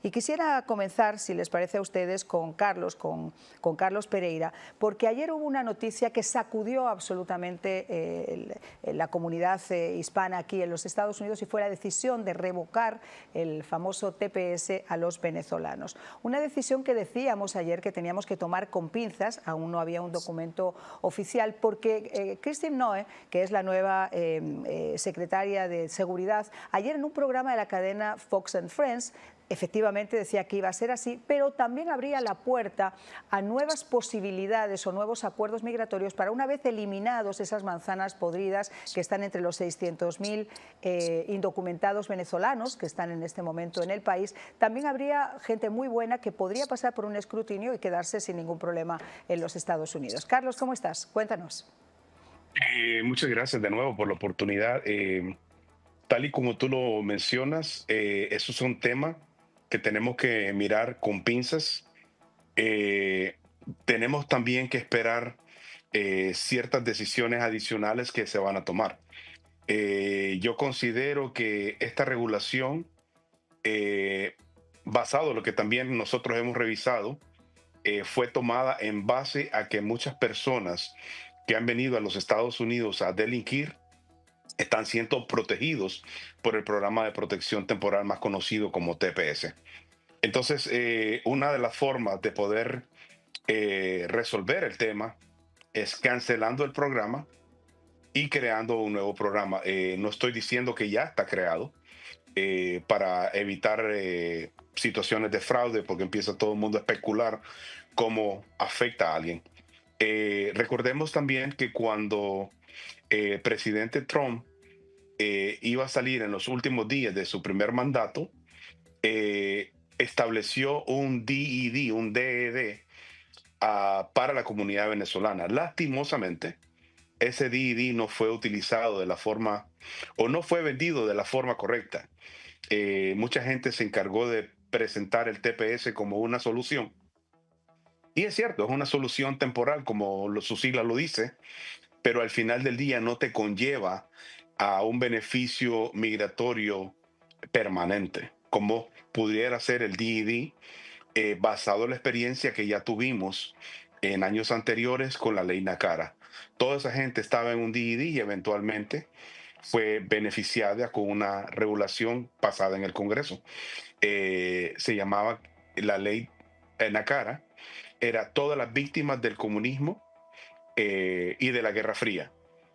Y quisiera comenzar, si les parece a ustedes, con Carlos Pereira, porque ayer hubo una noticia que sacudió absolutamente la comunidad hispana aquí en los Estados Unidos, y fue la decisión de revocar el famoso TPS a los venezolanos. Una decisión que decíamos ayer que teníamos que tomar con pinzas, aún no había un documento oficial, porque Christine Noe, que es la nueva secretaria de Seguridad, ayer en un programa de la cadena Fox and Friends, efectivamente decía que iba a ser así, pero también abría la puerta a nuevas posibilidades o nuevos acuerdos migratorios para, una vez eliminados esas manzanas podridas que están entre los 600.000 indocumentados venezolanos que están en este momento en el país, también habría gente muy buena que podría pasar por un escrutinio y quedarse sin ningún problema en los Estados Unidos. Carlos, ¿cómo estás? Cuéntanos. Muchas gracias de nuevo por la oportunidad. Tal y como tú lo mencionas, eso es un tema que tenemos que mirar con pinzas. Eh, Tenemos también que esperar ciertas decisiones adicionales que se van a tomar. Yo considero que esta regulación, eh, basado en lo que también nosotros hemos revisado, fue tomada en base a que muchas personas que han venido a los Estados Unidos a delinquir están siendo protegidos por el programa de protección temporal más conocido como TPS. Entonces, una de las formas de poder resolver el tema es cancelando el programa y creando un nuevo programa. No estoy diciendo que ya está creado, para evitar situaciones de fraude, porque empieza todo el mundo a especular cómo afecta a alguien. Recordemos también que cuando el presidente Trump iba a salir en los últimos días de su primer mandato, estableció un DED, un DED, para la comunidad venezolana. Lastimosamente, ese DED no fue utilizado de la forma, o no fue vendido de la forma correcta. Mucha gente se encargó de presentar el TPS como una solución. Y es cierto, es una solución temporal, como su sigla lo dice, pero al final del día no te conlleva a un beneficio migratorio permanente, como pudiera ser el DED, basado en la experiencia que ya tuvimos en años anteriores con la ley NACARA. Toda esa gente estaba en un DED y eventualmente fue beneficiada con una regulación pasada en el Congreso. Se llamaba la ley NACARA, era todas las víctimas del comunismo y de la Guerra Fría.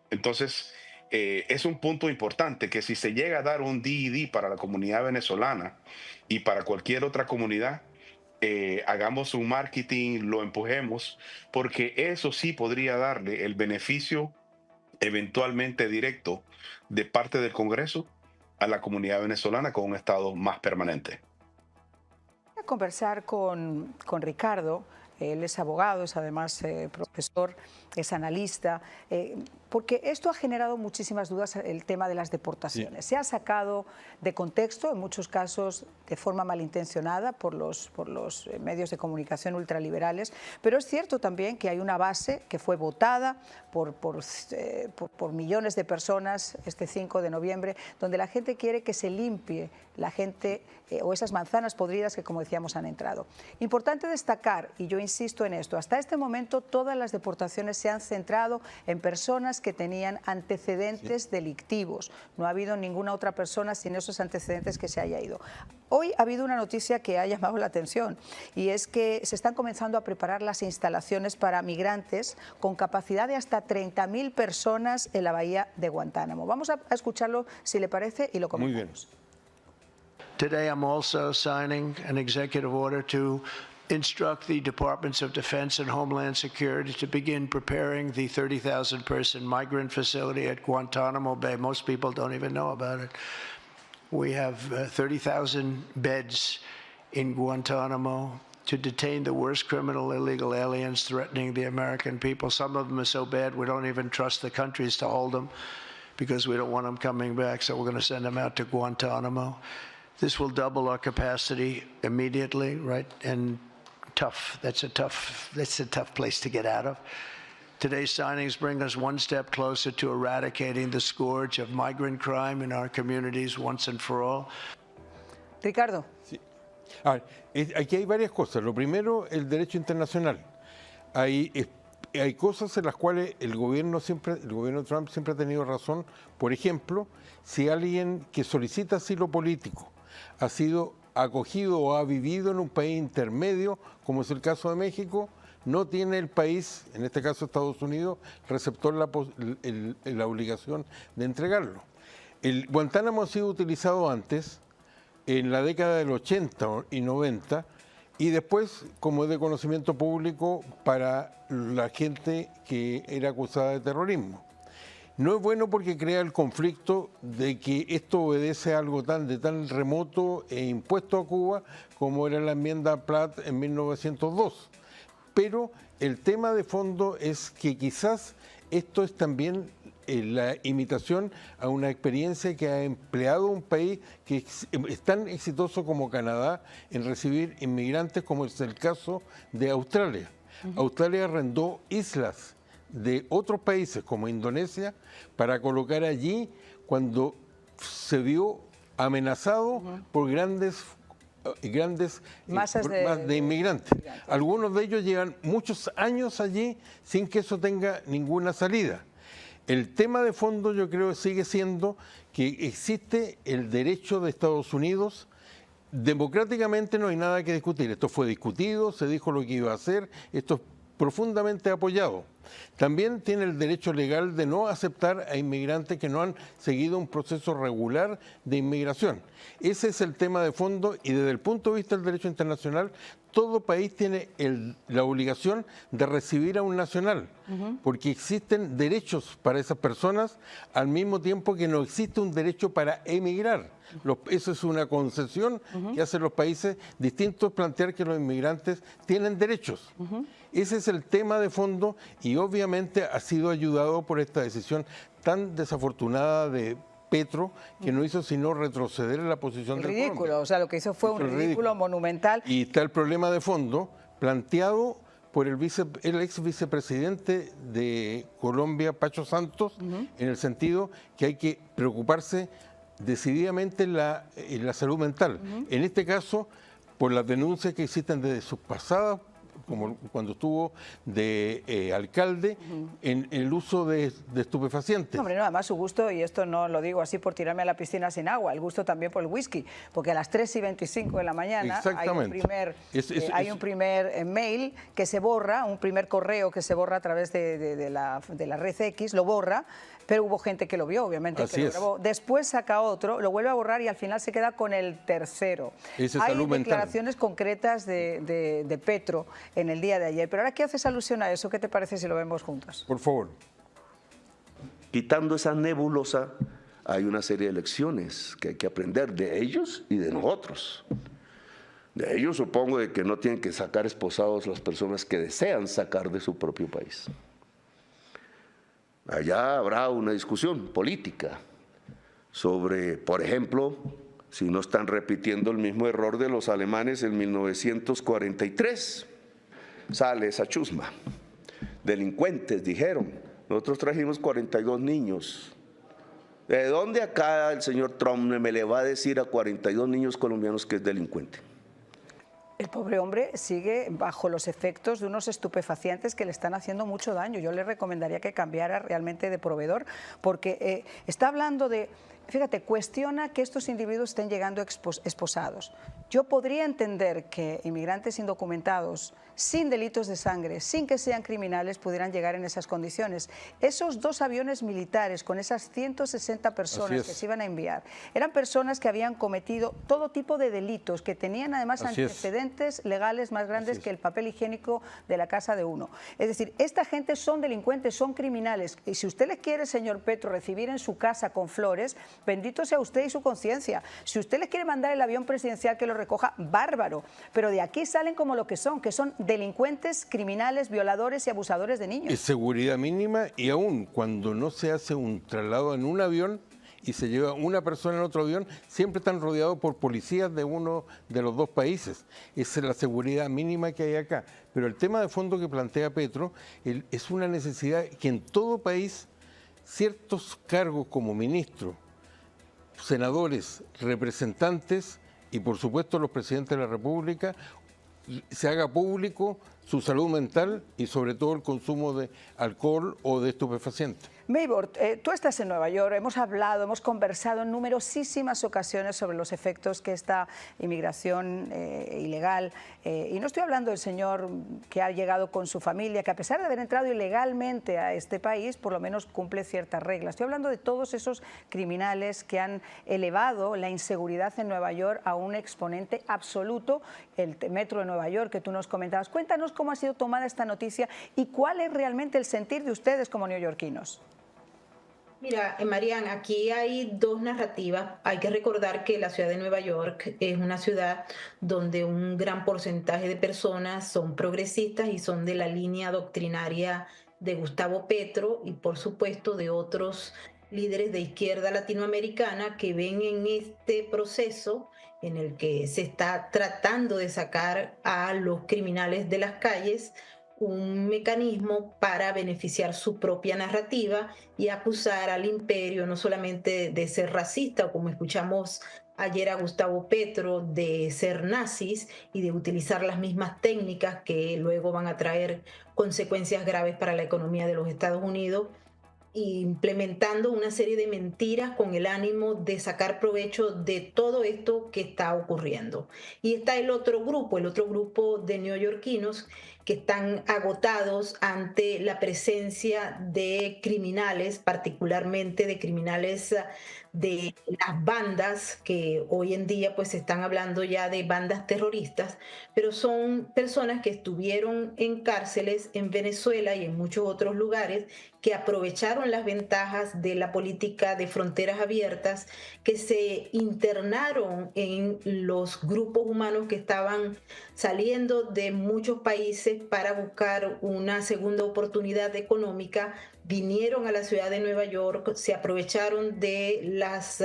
Entonces, es un punto importante que si se llega a dar un DED para la comunidad venezolana y para cualquier otra comunidad, hagamos un marketing, lo empujemos, porque eso sí podría darle el beneficio eventualmente directo de parte del Congreso a la comunidad venezolana con un estado más permanente. Voy a conversar con Ricardo. Él es abogado, es además profesor, es analista, porque esto ha generado muchísimas dudas, el tema de las deportaciones. Sí. Se ha sacado de contexto, en muchos casos de forma malintencionada por los medios de comunicación ultraliberales, pero es cierto también que hay una base que fue votada por millones de personas este 5 de noviembre, donde la gente quiere que se limpie la gente o esas manzanas podridas que, como decíamos, han entrado. Importante destacar, y yo insisto en esto, hasta este momento todas las deportaciones se han centrado en personas que tenían antecedentes delictivos. No ha habido ninguna otra persona sin esos antecedentes que se haya ido. Hoy ha habido una noticia que ha llamado la atención, y es que se están comenzando a preparar las instalaciones para migrantes con capacidad de hasta 30.000 personas en la bahía de Guantánamo. Vamos a escucharlo, si le parece, y lo comentamos. Muy bien. Today, I'm also signing an executive order to instruct the Departments of Defense and Homeland Security to begin preparing the 30,000-person migrant facility at Guantanamo Bay. Most people don't even know about it. We have 30,000 beds in Guantanamo to detain the worst criminal illegal aliens threatening the American people. Some of them are so bad we don't even trust the countries to hold them because we don't want them coming back, so we're going to send them out to Guantanamo. This will double our capacity immediately, right? And that's a tough place to get out of. Today's signings bring us one step closer to eradicating the scourge of migrant crime in our communities once and for all. Ricardo. Sí. Aquí hay varias cosas. Lo primero, el derecho internacional. Hay cosas en las cuales el gobierno de Trump siempre ha tenido razón. Por ejemplo, si alguien que solicita asilo político ha sido acogido o ha vivido en un país intermedio, como es el caso de México, no tiene el país, en este caso Estados Unidos, receptor la obligación de entregarlo. El Guantánamo ha sido utilizado antes, en la década del 80 y 90, y después, como es de conocimiento público, para la gente que era acusada de terrorismo. No es bueno porque crea el conflicto de que esto obedece a algo de tan remoto e impuesto a Cuba como era la enmienda Platt en 1902. Pero el tema de fondo es que quizás esto es también la imitación a una experiencia que ha empleado un país que es tan exitoso como Canadá en recibir inmigrantes, como es el caso de Australia. Australia arrendó islas de otros países como Indonesia para colocar allí cuando se vio amenazado por grandes masas de inmigrantes. Algunos de ellos llevan muchos años allí sin que eso tenga ninguna salida. El tema de fondo yo creo que sigue siendo que existe el derecho de Estados Unidos. Democráticamente no hay nada que discutir. Esto fue discutido, se dijo lo que iba a hacer, esto es profundamente apoyado. También tiene el derecho legal de no aceptar a inmigrantes que no han seguido un proceso regular de inmigración. Ese es el tema de fondo y desde el punto de vista del derecho internacional, todo país tiene la obligación de recibir a un nacional, porque existen derechos para esas personas al mismo tiempo que no existe un derecho para emigrar. Eso es una concesión que hacen los países distintos, plantear que los inmigrantes tienen derechos. Ese es el tema de fondo y obviamente ha sido ayudado por esta decisión tan desafortunada de Petro, que no hizo sino retroceder en la posición del ridículo, Colombia. o sea, lo que hizo fue un ridículo monumental. Y está el problema de fondo planteado por el ex vicepresidente de Colombia, Pacho Santos, en el sentido que hay que preocuparse decididamente en la salud mental. En este caso, por las denuncias que existen desde sus pasadas, como cuando estuvo de alcalde, en el uso de estupefacientes. Hombre, no, además su gusto, y esto no lo digo así por tirarme a la piscina sin agua, el gusto también por el whisky, porque a las 3:25 de la mañana hay un primer mail que se borra, un primer correo que se borra a través de la red X, lo borra, pero hubo gente que lo vio, obviamente, que lo grabó. Después saca otro, lo vuelve a borrar y al final se queda con el tercero. Hay declaraciones concretas de Petro en el día de ayer. Pero ahora que haces alusión a eso, ¿qué te parece si lo vemos juntos? Por favor. Quitando esa nebulosa, hay una serie de lecciones que hay que aprender de ellos y de nosotros. De ellos supongo de que no tienen que sacar esposados las personas que desean sacar de su propio país. Allá habrá una discusión política sobre, por ejemplo, si no están repitiendo el mismo error de los alemanes en 1943. Sale esa chusma. Delincuentes, dijeron. Nosotros trajimos 42 niños. ¿De dónde acá el señor Trump me le va a decir a 42 niños colombianos que es delincuente? El pobre hombre sigue bajo los efectos de unos estupefacientes que le están haciendo mucho daño. Yo le recomendaría que cambiara realmente de proveedor, porque está hablando de, fíjate, cuestiona que estos individuos estén llegando esposados. Yo podría entender que inmigrantes indocumentados, sin delitos de sangre, sin que sean criminales, pudieran llegar en esas condiciones. Esos 2 aviones militares con esas 160 personas que se iban a enviar, eran personas que habían cometido todo tipo de delitos, que tenían además antecedentes legales más grandes que el papel higiénico de la casa de uno. Es decir, esta gente son delincuentes, son criminales. Y si usted le quiere, señor Petro, recibir en su casa con flores, bendito sea usted y su conciencia. Si usted le quiere mandar el avión presidencial que lo recoja, bárbaro. Pero de aquí salen como lo que son delincuentes, criminales, violadores y abusadores de niños. Es seguridad mínima y aún cuando no se hace un traslado en un avión y se lleva una persona en otro avión, siempre están rodeados por policías de uno de los 2 países. Esa es la seguridad mínima que hay acá. Pero el tema de fondo que plantea Petro es una necesidad que en todo país ciertos cargos como ministros, senadores, representantes, y por supuesto los presidentes de la República, se haga público su salud mental y sobre todo el consumo de alcohol o de estupefacientes. Maybord, tú estás en Nueva York, hemos hablado, hemos conversado en numerosísimas ocasiones sobre los efectos que esta inmigración ilegal, y no estoy hablando del señor que ha llegado con su familia, que a pesar de haber entrado ilegalmente a este país, por lo menos cumple ciertas reglas. Estoy hablando de todos esos criminales que han elevado la inseguridad en Nueva York a un exponente absoluto, el metro de Nueva York que tú nos comentabas. Cuéntanos cómo ha sido tomada esta noticia y cuál es realmente el sentir de ustedes como neoyorquinos. Mira, Marian, aquí hay dos narrativas. Hay que recordar que la ciudad de Nueva York es una ciudad donde un gran porcentaje de personas son progresistas y son de la línea doctrinaria de Gustavo Petro y por supuesto de otros líderes de izquierda latinoamericana que ven en este proceso en el que se está tratando de sacar a los criminales de las calles un mecanismo para beneficiar su propia narrativa y acusar al imperio no solamente de ser racista, o como escuchamos ayer a Gustavo Petro, de ser nazis y de utilizar las mismas técnicas que luego van a traer consecuencias graves para la economía de los Estados Unidos, implementando una serie de mentiras con el ánimo de sacar provecho de todo esto que está ocurriendo. Y está el otro grupo de neoyorquinos que están agotados ante la presencia de criminales, particularmente de criminales de las bandas, que hoy en día pues se están hablando ya de bandas terroristas, pero son personas que estuvieron en cárceles en Venezuela y en muchos otros lugares, que aprovecharon las ventajas de la política de fronteras abiertas, que se internaron en los grupos humanos que estaban saliendo de muchos países para buscar una segunda oportunidad económica, vinieron a la ciudad de Nueva York, se aprovecharon de las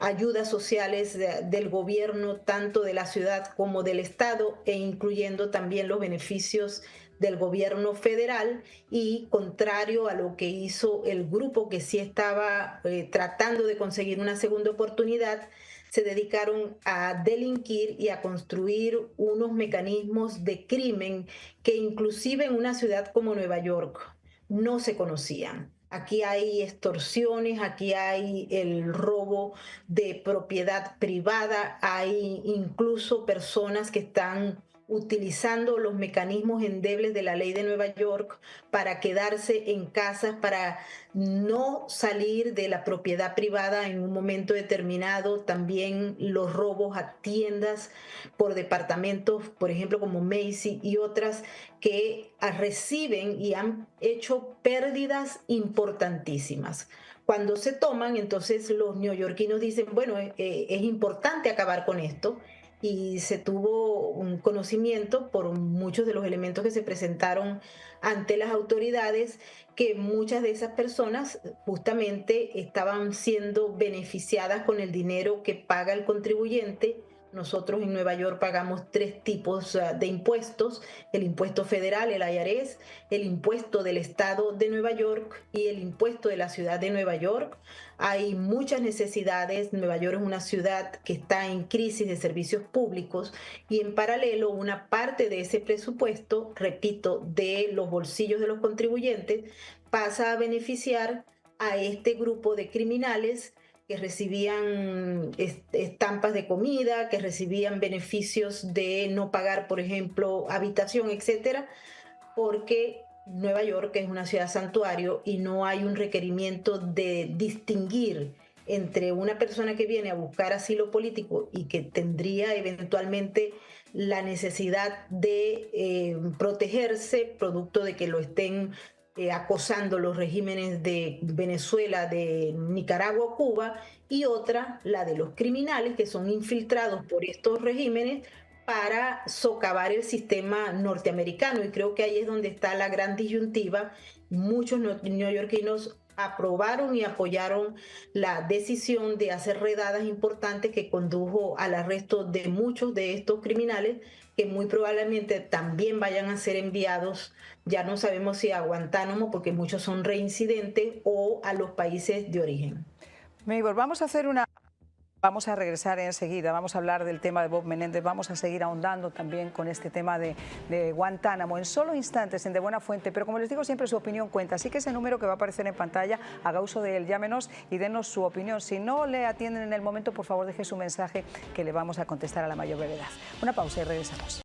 ayudas sociales del gobierno, tanto de la ciudad como del estado, e incluyendo también los beneficios del gobierno federal, y contrario a lo que hizo el grupo que sí estaba tratando de conseguir una segunda oportunidad, se dedicaron a delinquir y a construir unos mecanismos de crimen que inclusive en una ciudad como Nueva York no se conocían. Aquí hay extorsiones, aquí hay el robo de propiedad privada, hay incluso personas que están utilizando los mecanismos endebles de la ley de Nueva York para quedarse en casas, para no salir de la propiedad privada en un momento determinado. También los robos a tiendas por departamentos, por ejemplo, como Macy's y otras, que reciben y han hecho pérdidas importantísimas. Cuando se toman, entonces los neoyorquinos dicen, bueno, es importante acabar con esto. Y se tuvo un conocimiento por muchos de los elementos que se presentaron ante las autoridades, que muchas de esas personas justamente estaban siendo beneficiadas con el dinero que paga el contribuyente. Nosotros en Nueva York pagamos 3 tipos de impuestos: el impuesto federal, el IRS, el impuesto del estado de Nueva York y el impuesto de la ciudad de Nueva York. Hay muchas necesidades. Nueva York es una ciudad que está en crisis de servicios públicos, y en paralelo una parte de ese presupuesto, repito, de los bolsillos de los contribuyentes, pasa a beneficiar a este grupo de criminales que recibían estampas de comida, que recibían beneficios de no pagar, por ejemplo, habitación, etcétera, porque Nueva York es una ciudad santuario y no hay un requerimiento de distinguir entre una persona que viene a buscar asilo político y que tendría eventualmente la necesidad de protegerse producto de que lo estén acosando los regímenes de Venezuela, de Nicaragua o Cuba, y otra, la de los criminales que son infiltrados por estos regímenes para socavar el sistema norteamericano. Y creo que ahí es donde está la gran disyuntiva. Muchos neoyorquinos aprobaron y apoyaron la decisión de hacer redadas importantes que condujo al arresto de muchos de estos criminales, que muy probablemente también vayan a ser enviados, ya no sabemos si a Guantánamo, porque muchos son reincidentes, o a los países de origen. Maybord, vamos a hacer una Vamos a regresar enseguida, vamos a hablar del tema de Bob Menéndez, vamos a seguir ahondando también con este tema de Guantánamo en solo instantes en De Buena Fuente, pero como les digo siempre su opinión cuenta, así que ese número que va a aparecer en pantalla, haga uso de él, llámenos y denos su opinión. Si no le atienden en el momento, por favor deje su mensaje que le vamos a contestar a la mayor brevedad. Una pausa y regresamos.